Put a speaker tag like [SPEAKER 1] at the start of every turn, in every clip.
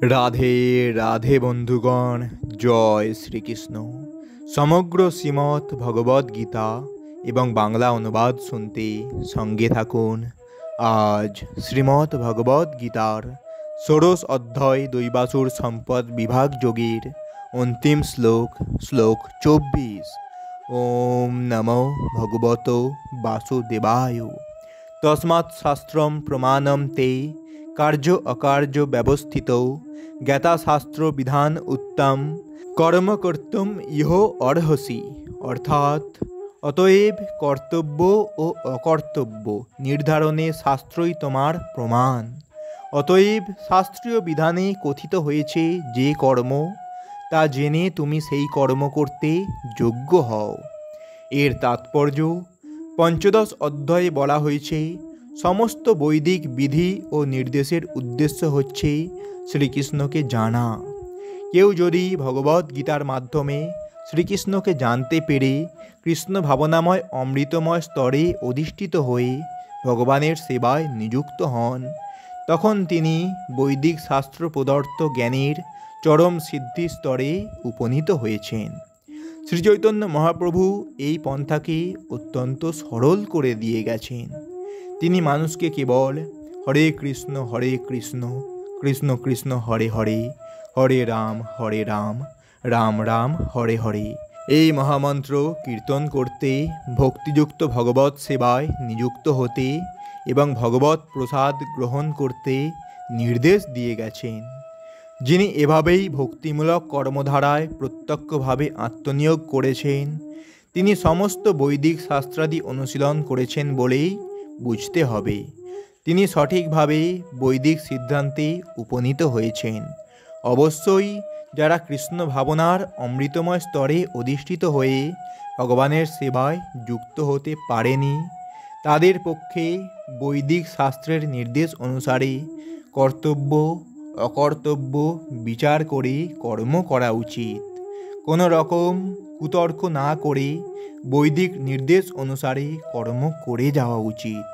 [SPEAKER 1] রাধে রাধে বন্ধুগণ, জয় শ্রীকৃষ্ণ। সমগ্র শ্রীমৎ ভগবদ্ গীতা এবং বাংলা অনুবাদ শুনতে সঙ্গে থাকুন। আজ শ্রীমৎ ভগবদ্ গীতার ষোড়শ অধ্যায় দৈবাসুর সম্পদ বিভাগ যোগের অন্তিম শ্লোক 24। ওম নমো ভগবত বাসুদেবায়। তস্মাৎ শাস্ত্রম প্রমাণম তে কার্য অকার্য ব্যবস্থিত জ্ঞাতাশাস্ত্র বিধান উত্তম কর্ম কর্তুম ইহ অর্হসি। অর্থাৎ অতএব কর্তব্য ও অকর্তব্য নির্ধারণে শাস্ত্রই তোমার প্রমাণ। অতএব শাস্ত্রীয় বিধানে কথিত হয়েছে যে কর্ম, তা জেনে তুমি সেই কর্ম করতে যোগ্য হও। এর তাৎপর্য পঞ্চদশ অধ্যায়ে বলা হয়েছে, সমস্ত বৈদিক বিধি ও নির্দেশের উদ্দেশ্য হচ্ছে শ্রীকৃষ্ণকে জানা। কেউ যদি ভগবদ্ গীতার মাধ্যমে শ্রীকৃষ্ণকে জানতে পেরে কৃষ্ণ ভাবনাময় অমৃতময় স্তরে অধিষ্ঠিত হয়ে ভগবানের সেবায় নিযুক্ত হন, তখন তিনি বৈদিক শাস্ত্র প্রদত্ত জ্ঞানের চরম সিদ্ধি স্তরে উপনীত হয়েছেন। শ্রীচৈতন্য মহাপ্রভু এই পন্থাকে অত্যন্ত সরল করে দিয়ে গেছেন। তিনি মানুষকে কেবল হরে কৃষ্ণ কৃষ্ণ কৃষ্ণ হরে হরে, হরে রাম রাম রাম হরে হরে এই মহামন্ত্র কীর্তন করতে, ভক্তিযুক্ত ভগবৎ সেবায় নিযুক্ত হতে এবং ভগবৎ প্রসাদ গ্রহণ করতে নির্দেশ দিয়ে গেছেন। যিনি এভাবেই ভক্তিমূলক কর্মধারায় প্রত্যক্ষভাবে আত্মনিয়োগ করেছেন, তিনি সমস্ত বৈদিক শাস্ত্রাদি অনুশীলন করেছেন বলেই বুঝতে হবে। তিনি সঠিকভাবে বৈদিক সিদ্ধান্তে উপনীত হয়েছেন। অবশ্যই যারা কৃষ্ণ ভাবনার অমৃতময় স্তরে অধিষ্ঠিত হয়ে ভগবানের সেবায় যুক্ত হতে পারেনি, তাদের পক্ষে বৈদিক শাস্ত্রের নির্দেশ অনুসারে কর্তব্য অকর্তব্য বিচার করে কর্ম করা উচিত। কোনো রকম কুতর্ক না করে বৈদিক নির্দেশ অনুসারে কর্ম করে যাওয়া উচিত।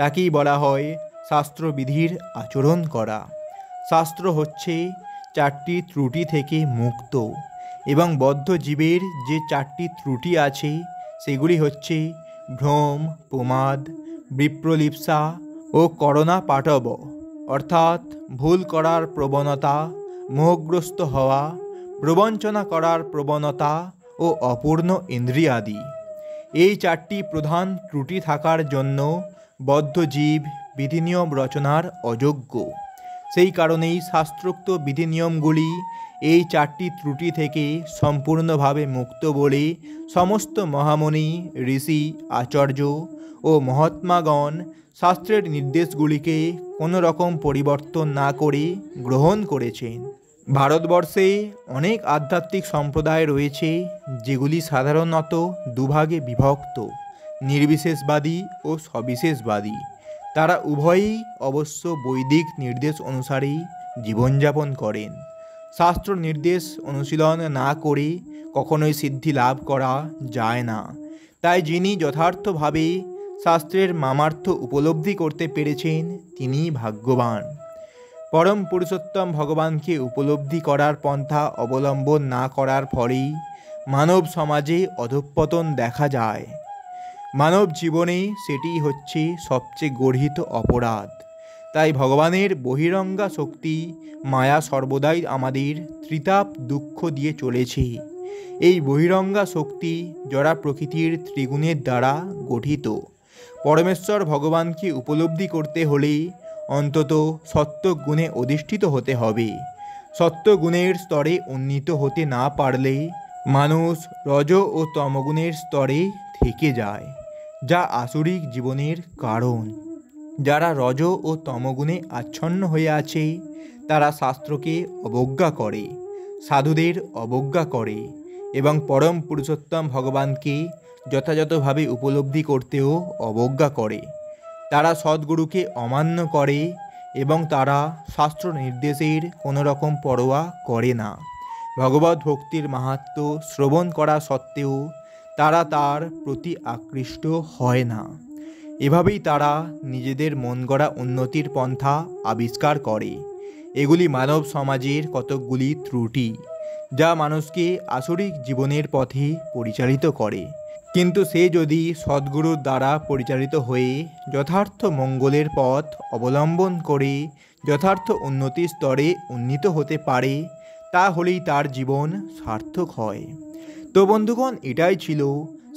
[SPEAKER 1] তাকেই বলা হয় শাস্ত্রবিধির আচরণ করা। শাস্ত্র হচ্ছে চারটি ত্রুটি থেকে মুক্ত, এবং বদ্ধ জীবের যে চারটি ত্রুটি আছে সেগুলি হচ্ছে ভ্রম, প্রমাদ, বিপ্রলিপ্সা ও করণা পাটব, অর্থাৎ ভুল করার প্রবণতা, মোহগ্রস্ত হওয়া, প্রবঞ্চনা করার প্রবণতা ও অপূর্ণ ইন্দ্রিয়াদি। এই চারটি প্রধান ত্রুটি থাকার জন্য বদ্ধ জীব বিধিনিয়ম রচনার অযোগ্য। সেই কারণেই শাস্ত্রোক্ত বিধিনিয়মগুলি এই চারটি ত্রুটি থেকে সম্পূর্ণভাবে মুক্ত বলে সমস্ত মহামণি, ঋষি, আচার্য ও মহাত্মাগণ শাস্ত্রের নির্দেশগুলিকে কোনো রকম পরিবর্তন না করে গ্রহণ করেছেন। ভারতবর্ষে অনেক আধ্যাত্মিক সম্প্রদায় রয়েছে, যেগুলি সাধারণত দুভাগে বিভক্ত, নির্বিশেষবাদী ও সবিশেষবাদী। তারা উভয়েই অবশ্য বৈদিক নির্দেশ অনুসারেই জীবনযাপন করেন। শাস্ত্র নির্দেশ অনুশীলন না করে কখনোই সিদ্ধি লাভ করা যায় না। তাই যিনি যথার্থভাবে শাস্ত্রের মামার্থ উপলব্ধি করতে পেরেছেন, তিনিই ভাগ্যবান। পরম পুরুষোত্তম ভগবানকে উপলব্ধি করার পন্থা অবলম্বন না করার ফলেই মানব সমাজে অধঃপতন দেখা যায়। মানব জীবনে সেটি হচ্ছে সবচেয়ে গর্হিত অপরাধ। তাই ভগবানের বহিরঙ্গা শক্তি মায়া সর্বদাই আমাদের ত্রিতাপ দুঃখ দিয়ে চলেছে। এই বহিরঙ্গা শক্তি জড়া প্রকৃতির ত্রিগুণের দ্বারা গঠিত। পরমেশ্বর ভগবানকে উপলব্ধি করতে হলে অন্তত সত্ত্বগুণে অধিষ্ঠিত হতে হবে। সত্ত্বগুণের স্তরে উন্নীত হতে না পারলে মানুষ রজ ও তমগুণের স্তরে থেকে যায়, যা আসুরিক জীবনের কারণ। যারা রজ ও তমগুণে আচ্ছন্ন হয়ে আছে, তারা শাস্ত্রকে অবজ্ঞা করে, সাধুদের অবজ্ঞা করে এবং পরম পুরুষোত্তম ভগবানকে যথাযথভাবে উপলব্ধি করতেও অবজ্ঞা করে। তারা সদ্গুরুকে অমান্য করে এবং তারা শাস্ত্র নির্দেশের কোনো রকম পরোয়া করে না। ভগবত ভক্তির মাহাত্ম্য শ্রবণ করা সত্ত্বেও তারা তার প্রতি আকৃষ্ট হয় না। এভাবেই তারা নিজেদের মন গড়া উন্নতির পন্থা আবিষ্কার করে এগুলি মানব সমাজের কতকগুলি ত্রুটি, যা মানুষকে আসরিক জীবনের পথে পরিচালিত করে। কিন্তু সে যদি সদ্গুরুর দ্বারা পরিচালিত হয়ে যথার্থ মঙ্গলের পথ অবলম্বন করে যথার্থ উন্নতির স্তরে উন্নীত হতে পারে, তাহলেই তার জীবন সার্থক হয়। তো বন্ধুগণ, এটাই ছিল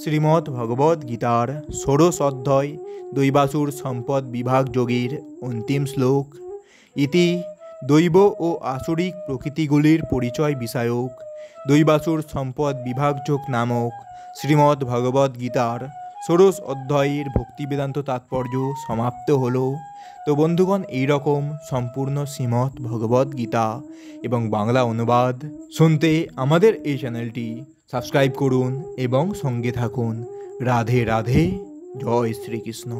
[SPEAKER 1] শ্রীমদ্ ভগবদ্ গীতার ষোড়শ অধ্যায় দৈবাসুর সম্পদ বিভাগ যোগের অন্তিম শ্লোক। ইতি দৈব ও আসরিক প্রকৃতিগুলির পরিচয় বিষয়ক দৈবাসুর সম্পদ বিভাগযোগ নামক শ্রীমদ্ ভগবদ্ গীতার ষোড়শ অধ্যায়ের ভক্তিবেদান্ত তাৎপর্য সমাপ্ত হলো। তো বন্ধুগণ, এইরকম সম্পূর্ণ শ্রীমদ্ ভগবদ্ গীতা এবং বাংলা অনুবাদ শুনতে আমাদের এই চ্যানেলটি সাবস্ক্রাইব করুন এবং সঙ্গে থাকুন। রাধে রাধে, জয় শ্রীকৃষ্ণ।